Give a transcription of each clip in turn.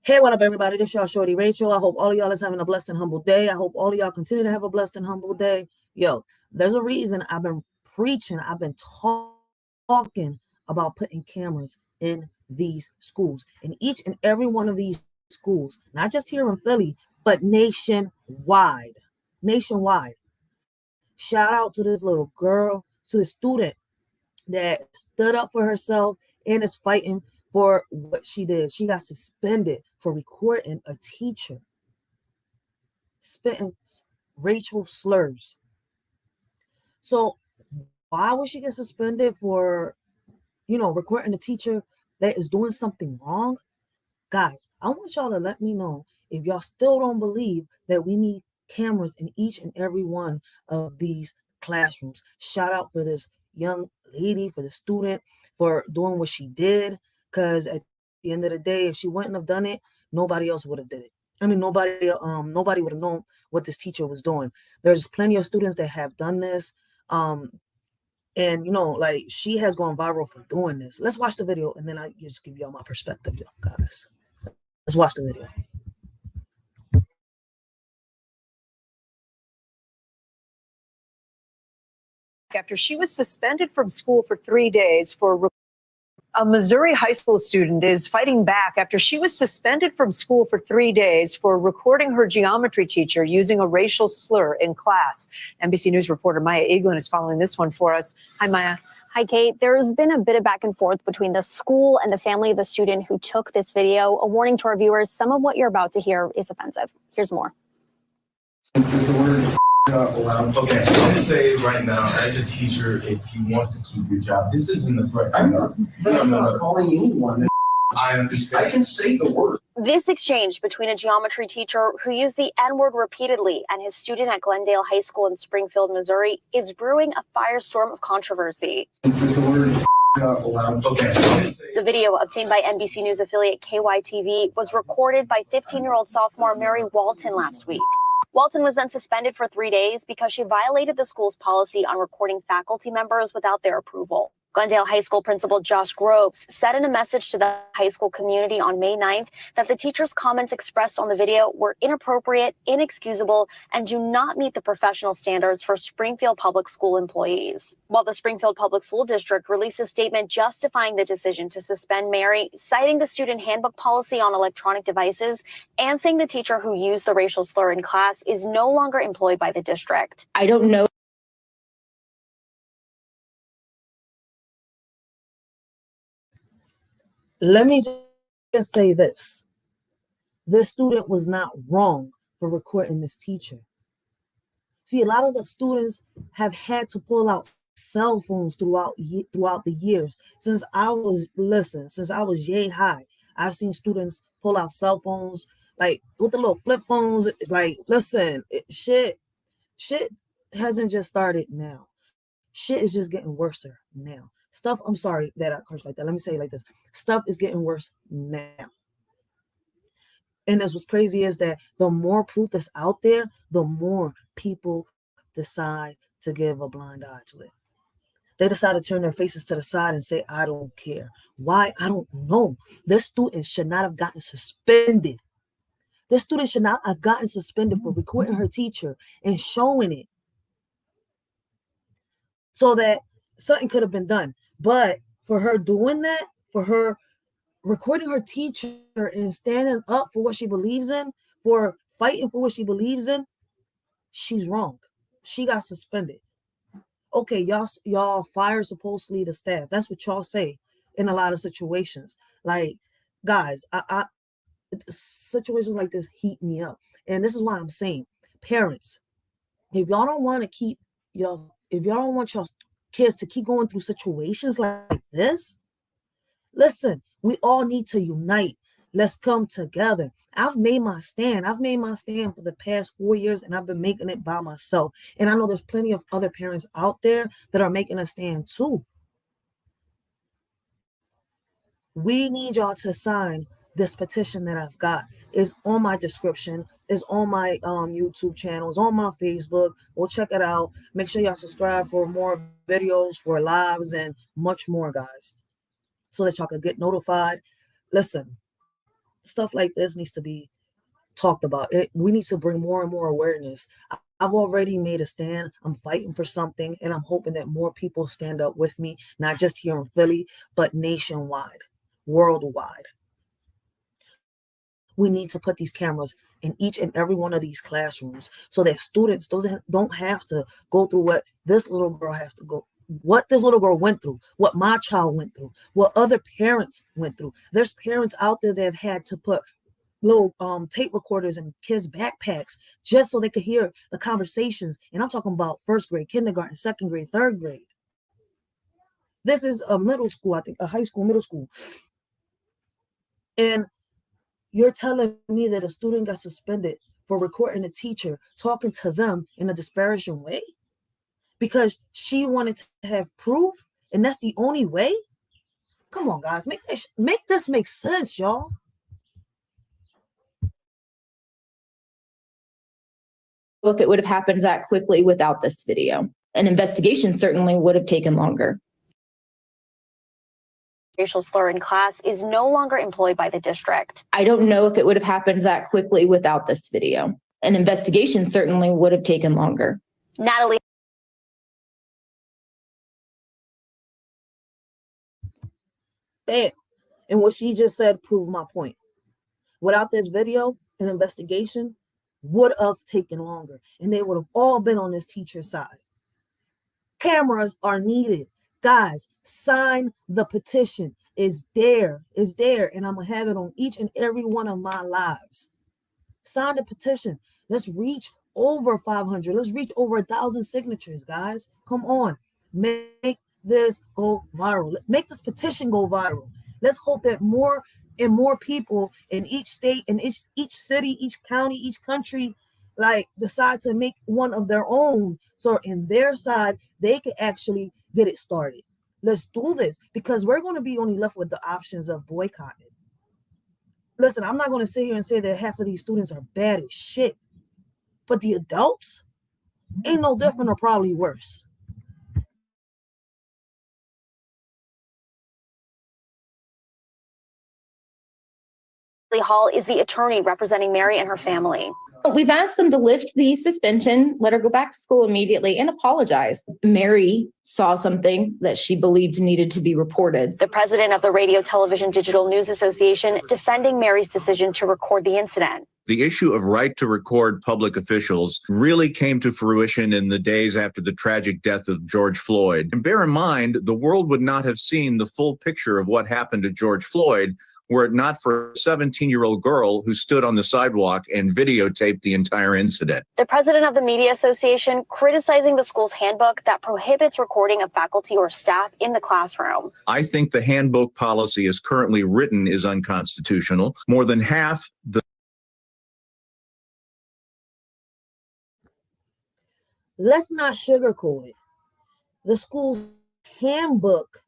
Hey, what up, everybody? This y'all Shorty Racheal. I hope all of y'all is having a blessed and humble day. I hope all of y'all continue to have a blessed and humble day. Yo, there's a reason I've been preaching, I've been talking about putting cameras in these schools, in each and every one of these schools, not just here in Philly, but nationwide. Nationwide. Shout out to this little girl, to the student that stood up for herself and is fighting for what she did. She got suspended for recording a teacher spitting racial slurs. So why would she get suspended for, recording a teacher that is doing something wrong? Guys, I want y'all to let me know if y'all still don't believe that we need cameras in each and every one of these classrooms. Shout out for this young lady, for the student, for doing what she did. Because at the end of the day, if she wouldn't have done it, nobody else would have did it. I mean, nobody would have known what this teacher was doing. There's plenty of students that have done this. And like, she has gone viral for doing this. Let's watch the video, and then I just give y'all my perspective, guys. Let's watch the video. After she was suspended from school for 3 days for a Missouri high school student is fighting back after she was suspended from school for 3 days for recording her geometry teacher using a racial slur in class. NBC News reporter Maya Eaglin is following this one for us. Hi, Maya. Hi, Kate. There's been a bit of back and forth between the school and the family of the student who took this video. A warning to our viewers, some of what you're about to hear is offensive. Here's more. Is the word not allowed? Okay, so I'm gonna say right now, as a teacher, if you want to keep your job, this isn't a threat. I'm not calling anyone. I understand. I can say the word. This exchange between a geometry teacher who used the N-word repeatedly and his student at Glendale High School in Springfield, Missouri, is brewing a firestorm of controversy. Is the word not allowed? Okay, so I'm gonna say. The video obtained by NBC News affiliate KYTV was recorded by 15-year-old sophomore Mary Walton last week. Walton was then suspended for 3 days because she violated the school's policy on recording faculty members without their approval. Glendale High School principal Josh Groves said in a message to the high school community on May 9th that the teacher's comments expressed on the video were inappropriate, inexcusable, and do not meet the professional standards for Springfield Public School employees. While the Springfield Public School District released a statement justifying the decision to suspend Mary, citing the student handbook policy on electronic devices and saying the teacher who used the racial slur in class is no longer employed by the district. I don't know. Let me just say this. This student was not wrong for recording this teacher. See, a lot of the students have had to pull out cell phones throughout the years. Since I was yay high, I've seen students pull out cell phones, like with the little flip phones. Like, listen, shit hasn't just started now. Shit is just getting worse now. Stuff, I'm sorry that I cursed like that. Let me say it like this. Stuff is getting worse now. And that's what's crazy is that the more proof that's out there, the more people decide to give a blind eye to it. They decide to turn their faces to the side and say, I don't care. Why? I don't know. This student should not have gotten suspended. This student should not have gotten suspended for recording her teacher and showing it so that something could have been done. But for her doing that, for her recording her teacher and standing up for what she believes in, for fighting for what she believes in, she's wrong. She got suspended. Okay, y'all fire supposedly the staff. That's what y'all say in a lot of situations. Like, guys, I situations like this heat me up. And this is why I'm saying, parents, if y'all don't want your kids to keep going through situations like this, listen, we all need to unite. Let's come together. I've made my stand. I've made my stand for the past 4 years, and I've been making it by myself. And I know there's plenty of other parents out there that are making a stand too. We need y'all to sign this petition that I've got. It's on my description. It's on my YouTube channel. It's on my Facebook. Go check it out. Make sure y'all subscribe for more videos, for lives, and much more, guys, so that y'all can get notified. Listen, Stuff like this needs to be talked about. We need to bring more and more awareness. I've already made a stand. I'm fighting for something, and I'm hoping that more people stand up with me, not just here in Philly, but nationwide, worldwide. We need to put these cameras in each and every one of these classrooms so that students don't have to go through what this little girl what this little girl went through, what my child went through, what other parents went through. There's parents out there that have had to put little tape recorders in kids' backpacks just so they could hear the conversations. And I'm talking about first grade, kindergarten, second grade, third grade. This is a middle school, I think, a high school, middle school. And you're telling me that a student got suspended for recording a teacher talking to them in a disparaging way because she wanted to have proof, and that's the only way? Come on, guys, make this make sense, y'all. If it would have happened that quickly without this video. An investigation certainly would have taken longer. Racial slur in class is no longer employed by the district. I don't know if it would have happened that quickly without this video. An investigation certainly would have taken longer. Natalie. And what she just said proved my point. Without this video, an investigation would have taken longer, and they would have all been on this teacher's side. Cameras are needed. Guys, sign the petition. It's there, and I'm gonna have it on each and every one of my lives. Sign the petition. Let's reach over 500. Let's reach over 1,000 signatures, guys. Come on, make this go viral. Make this petition go viral. Let's hope that more and more people in each state, in each city, each county, each country, like decide to make one of their own. So in their side, they can actually get it started. Let's do this, because we're going to be only left with the options of boycotting. Listen, I'm not going to sit here and say that half of these students are bad as shit, but the adults ain't no different or probably worse. Hall is the attorney representing Mary and her family. We've asked them to lift the suspension, let her go back to school immediately, and apologize. Mary saw something that she believed needed to be reported. The president of the Radio Television Digital News Association defending Mary's decision to record the incident. The issue of right to record public officials really came to fruition in the days after the tragic death of George Floyd. And bear in mind, the world would not have seen the full picture of what happened to George Floyd were it not for a 17-year-old girl who stood on the sidewalk and videotaped the entire incident. The president of the Media Association criticizing the school's handbook that prohibits recording of faculty or staff in the classroom. I think the handbook policy as currently written is unconstitutional. More than half the Let's not sugarcoat it. The school handbook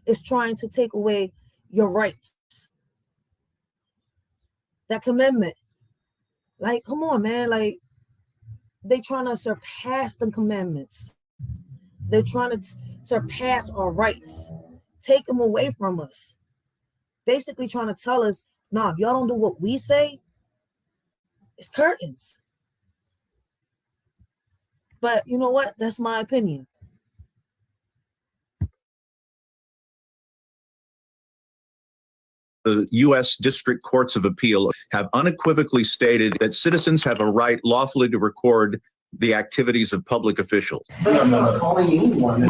is trying to take away your rights. That commandment. Like, come on, man. Like, they trying to surpass the commandments. They're trying to surpass our rights. Take them away from us. Basically trying to tell us, nah, if y'all don't do what we say, it's curtains. But you know what? That's my opinion. The U.S. District Courts of Appeal have unequivocally stated that citizens have a right lawfully to record the activities of public officials. I'm not calling anyone.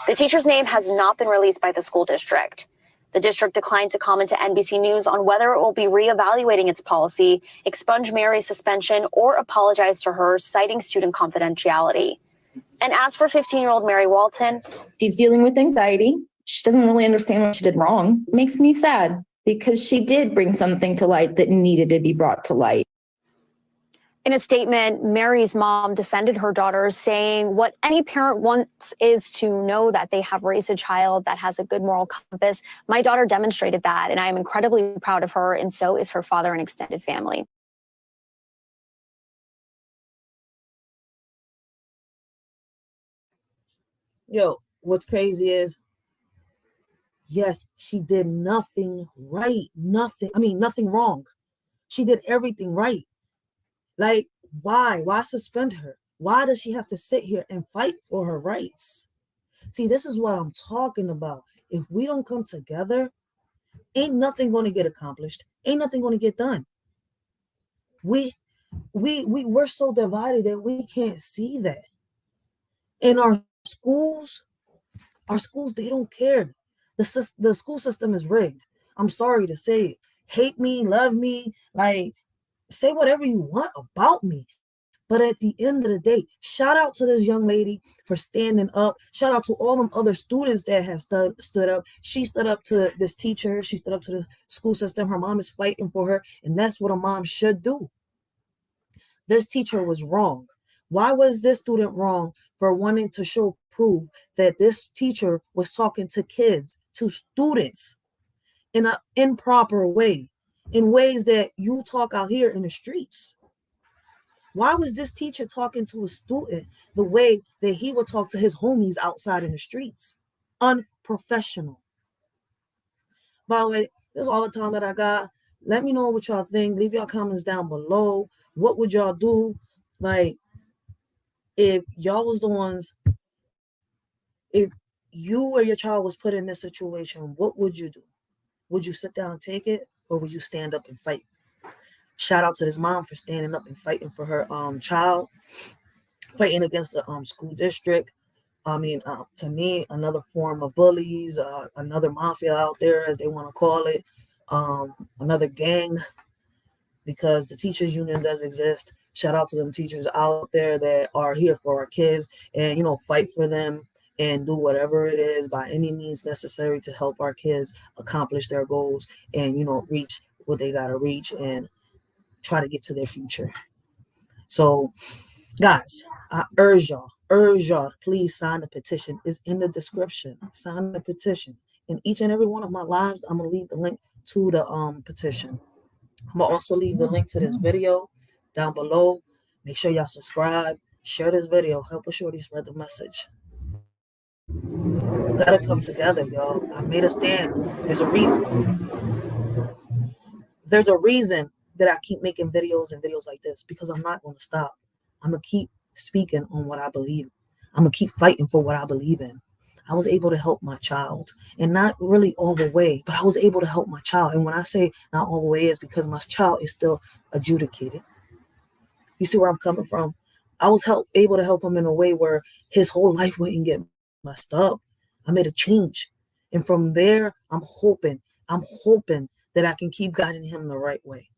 The teacher's name has not been released by the school district. The district declined to comment to NBC News on whether it will be reevaluating its policy, expunge Mary's suspension, or apologize to her, citing student confidentiality. And as for 15-year-old Mary Walton, she's dealing with anxiety. She doesn't really understand what she did wrong. It makes me sad because she did bring something to light that needed to be brought to light. In a statement, Mary's mom defended her daughter, saying what any parent wants is to know that they have raised a child that has a good moral compass. My daughter demonstrated that, and I am incredibly proud of her, and so is her father and extended family. Yo, what's crazy is Yes, she did nothing right. Nothing wrong. She did everything right. Like, why? Why suspend her? Why does she have to sit here and fight for her rights? See, this is what I'm talking about. If we don't come together, ain't nothing going to get accomplished. Ain't nothing going to get done. We're so divided that we can't see that. In our schools, they don't care. The school system is rigged. I'm sorry to say it. Hate me, love me, like, say whatever you want about me. But at the end of the day, shout out to this young lady for standing up. Shout out to all them other students that have stood up. She stood up to this teacher. She stood up to the school system. Her mom is fighting for her. And that's what a mom should do. This teacher was wrong. Why was this student wrong for wanting to prove that this teacher was talking to kids, to students, in an improper way, in ways that you talk out here in the streets? Why was this teacher talking to a student the way that he would talk to his homies outside in the streets? Unprofessional. By the way, this is all the time that I got. Let me know what y'all think. Leave your comments down below. What would y'all do? Like, if y'all was the ones, if you or your child was put in this situation, what would you do? Would you sit down and take it, or would you stand up and fight? Shout out to this mom for standing up and fighting for her child, fighting against the school district. To me, another form of bullies, another mafia out there, as they want to call it, another gang, because the teachers union does exist. Shout out to them teachers out there that are here for our kids and, fight for them and do whatever it is by any means necessary to help our kids accomplish their goals and, reach what they got to reach and try to get to their future. So, guys, I urge y'all, please sign the petition. It's in the description. Sign the petition. In each and every one of my lives, I'm going to leave the link to the petition. I'm going to also leave the link to this video down below. Make sure y'all subscribe, share this video, help a shorty spread the message. We gotta come together, y'all. I've made a stand. There's a reason. There's a reason that I keep making videos and videos like this, because I'm not going to stop. I'm going to keep speaking on what I believe. I'm going to keep fighting for what I believe in. I was able to help my child, and not really all the way, but I was able to help my child. And when I say not all the way, is because my child is still adjudicated. You see where I'm coming from? I was able to help him in a way where his whole life wouldn't get messed up. I made a change. And from there, I'm hoping that I can keep guiding him the right way.